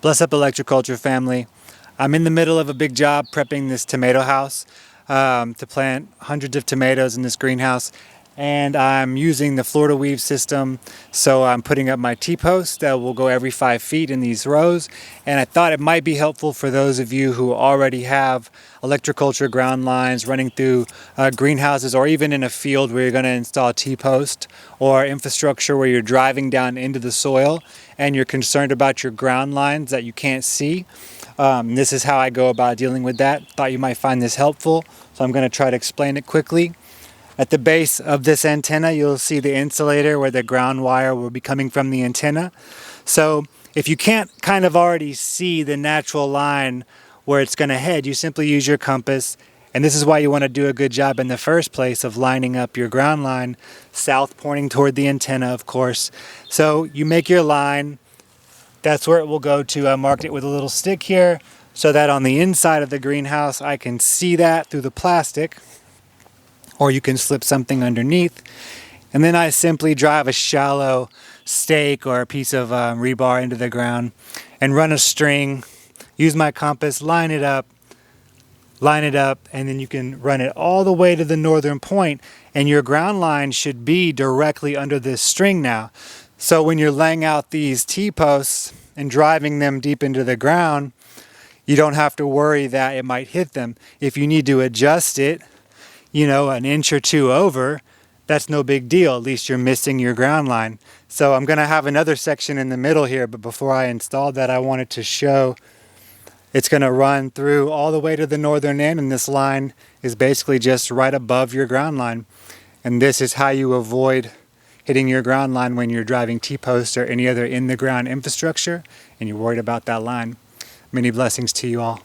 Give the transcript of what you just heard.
Bless up, Electroculture family. I'm in the middle of a big job prepping this tomato house to plant hundreds of tomatoes in this greenhouse, and I'm using the Florida weave system. So I'm putting up my T-posts that will go every 5 feet in these rows, and I thought it might be helpful for those of you who already have electroculture ground lines running through greenhouses, or even in a field where you're going to install T-post, or infrastructure where you're driving down into the soil and you're concerned about your ground lines that you can't see. This is how I go about dealing with that. Thought you might find this helpful, so I'm going to try to explain it quickly. At the base of this antenna, you'll see the insulator where the ground wire will be coming from the antenna. So if you can't kind of already see the natural line where it's going to head, you simply use your compass. And this is why you want to do a good job in the first place of lining up your ground line, south pointing toward the antenna, of course. So you make your line. That's where it will go to. I marked it with a little stick here so that on the inside of the greenhouse I can see that through the plastic, or you can slip something underneath. And then I simply drive a shallow stake or a piece of rebar into the ground and run a string, use my compass, line it up, and then you can run it all the way to the northern point, and your ground line should be directly under this string now. So when you're laying out these T-posts and driving them deep into the ground, you don't have to worry that it might hit them. If you need to adjust it, an inch or two over, that's no big deal. At least you're missing your ground line. So I'm going to have another section in the middle here, but before I installed that, I wanted to show it's going to run through all the way to the northern end, and this line is basically just right above your ground line. And this is how you avoid hitting your ground line when you're driving T-posts or any other in-the-ground infrastructure and you're worried about that line. Many blessings to you all.